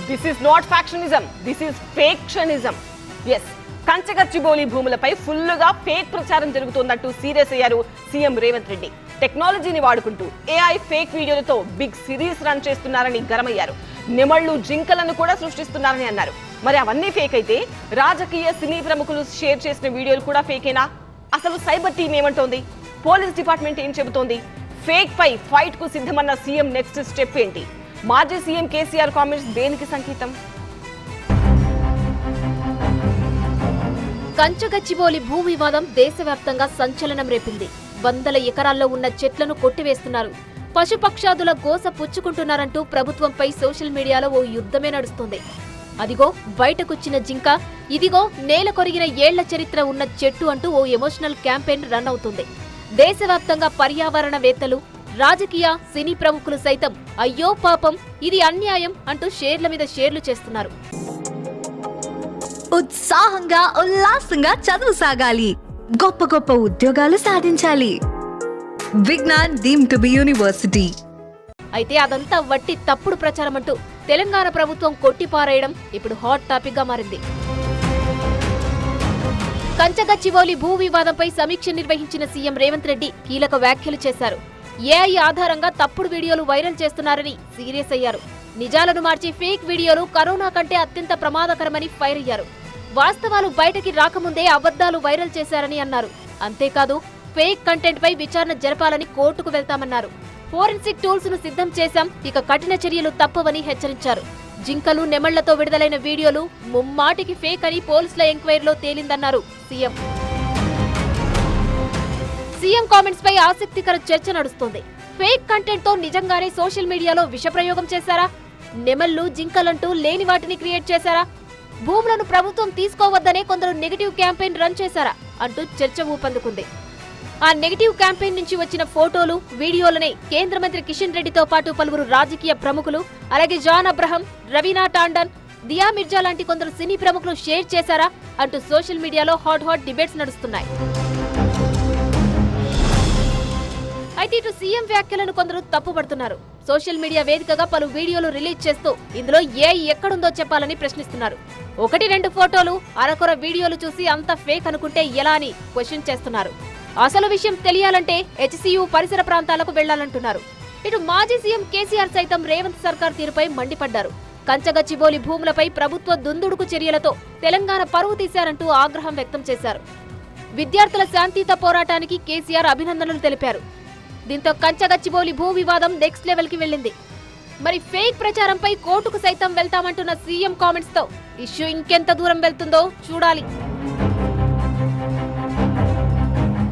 This is not factionism, this is fakeshanism. Yes, Kancha Gachibowli భూములపై ఫుల్లుగా fake ప్రచారం జరుగుతోందంటూ సీరియస్ అయ్యారు సీఎం రేవంత్ రెడ్డి. టెక్నాలజీని వాడుకుంటూ ఏఐ ఫేక్ వీడియోలతో బిగ్ సిరీస్ రన్ చేస్తున్నారని గరమయ్యారు. నెమళ్లు జింకలను కూడా సృష్టిస్తున్నారని అన్నారు. మరి అవన్నీ ఫేక్ అయితే రాజకీయ సినీ ప్రముఖులు షేర్ చేసిన వీడియోలు కూడా ఫేకేనా? అసలు సైబర్ టీం ఏమంటోంది? పోలీస్ డిపార్ట్మెంట్ ఏం చెబుతోంది? ఫేక్ పై ఫైట్ కు సిద్ధమన్న సీఎం నెక్స్ట్ స్టెప్ ఏంటి? మాజీ సీఎం కేసీఆర్ కామెంట్స్ దేనికి సంకేతం? కంచగచ్చిబౌలి భూ వివాదం దేశవ్యాప్తంగా సంచలనం రేపింది. వందల ఎకరాల్లో ఉన్న చెట్లను కొట్టివేస్తున్నారు, పశుపక్షాదుల గోస పుచ్చుకుంటున్నారంటూ ప్రభుత్వంపై సోషల్ మీడియాలో ఓ యుద్ధమే నడుస్తుంది. అదిగో బయటకొచ్చిన జింక, ఇదిగో నేల కొరిగిన ఏళ్ల చరిత్ర ఉన్న చెట్టు అంటూ ఓ ఎమోషనల్ క్యాంపెయిన్ రన్ అవుతుంది. దేశవ్యాప్తంగా పర్యావరణవేత్తలు, రాజకీయ సినీ ప్రముఖులు సైతం అయ్యో పాపం, ఇది అన్యాయం అంటూ షేర్ల మీద షేర్లు చేస్తున్నారు. ఉత్సాహంగా ఉల్లాసంగా చదువు సాగాలి, గొప్ప గొప్ప ఉద్యోగాలు సాధించాలి. Vignan deemed to be university. అయితే అదంతా వట్టి తప్పుడు ప్రచారం అంటూ తెలంగాణ ప్రభుత్వం కొట్టిపారేయడం ఇప్పుడు హాట్ టాపిక్ గా మారింది. కంచగచ్చిబౌలి భూ వివాదంపై సమీక్ష నిర్వహించిన సీఎం రేవంత్ రెడ్డి కీలక వ్యాఖ్యలు చేశారు. ఏఐ ఆధారంగా తప్పుడు వీడియోలు వైరల్ చేస్తున్నారని సీరియస్ అయ్యారు. నిజాలను మార్చి ఫేక్ వీడియోలు కరోనా కంటే అత్యంత ప్రమాదకరమని ఫైర్ అయ్యారు. వాస్తవాలు బయటకి రాకముందే అబద్ధాలు వైరల్ చేశారని అన్నారు. అంతేకాదు ఫేక్ కంటెంట్ పై విచారణ జరపాలని కోర్టుకు వెళ్తామన్నారు. ఫోరెన్సిక్ టూల్స్ ను సిద్ధం చేశాం, ఇక కఠిన చర్యలు తప్పవని హెచ్చరించారు. జింకలు నెమళ్లతో విడుదలైన వీడియోలు ముమ్మాటికి ఫేక్ అని పోలీసుల ఎంక్వైరీలో తేలిందన్నారు సీఎం. సీఎం కామెంట్స్ పై ఆసక్తికర చర్చ నడుస్తోంది. ఫేక్ కంటెంట్ తో నిజంగానే సోషల్ మీడియాలో విషప్రయోగం చేశారా? నెమళ్లు జింకలంటూ లేని వాటిని క్రియేట్ చేశారా? భూములను ప్రభుత్వం తీసుకోవద్దనే కొందరు నెగటివ్ క్యాంపెయిన్ రన్ చేశారా అంటూ చర్చ ఊపందుకుంది. ఆ నెగటివ్ క్యాంపెయిన్ నుంచి వచ్చిన ఫోటోలు, వీడియోలనే కేంద్ర మంత్రి కిషన్ రెడ్డితో పాటు పలువురు రాజకీయ ప్రముఖులు, అలాగే జాన్ అబ్రహం, రవీనా టాండన్, దియా మిర్జా లాంటి కొందరు సినీ ప్రముఖులు షేర్ చేశారా అంటూ సోషల్ మీడియాలో హాట్ డిబేట్స్ నడుస్తున్నాయి. అయితే ఇటు సీఎం వ్యాఖ్యలను కొందరు తప్పుపడుతున్నారు. సోషల్ మీడియా వేదికగా పలు వీడియోలు రిలీజ్ చేస్తూ ఇందులో ఏఐ ఎక్కడుందో చెప్పాలని ప్రశ్నిస్తున్నారు. 1-2 ఫోటోలు, అరకొర వీడియోలు చూసి అంత ఫేక్ అనుకుంటే ఎలా అని క్వశ్చన్ చేస్తున్నారు. అసలు విషయం తెలియాలంటే హెచ్సియు పరిసర ప్రాంతాలకు వెళ్లాలంటున్నారు. ఇటు మాజీ సీఎం కేసీఆర్ సైతం రేవంత్ సర్కార్ తీరుపై మండిపడ్డారు. కంచగచ్చిబౌలి భూములపై ప్రభుత్వ దుందుడుకు చర్యలతో తెలంగాణ పరువు తీశారంటూ ఆగ్రహం వ్యక్తం చేశారు. విద్యార్థుల శాంతియుత పోరాటానికి కేసీఆర్ అభినందనలు తెలిపారు. దీంతో కంచగచ్చిబౌలి భూ వివాదం నెక్స్ట్ లెవెల్ కి వెళ్ళింది. మరి ఫేక్ ప్రచారంపై కోర్టుకు సైతం వెళ్తామంటున్న సీఎం కామెంట్స్ తో ఇష్యూ ఇంకెంత దూరం వెళ్తుందో చూడాలి.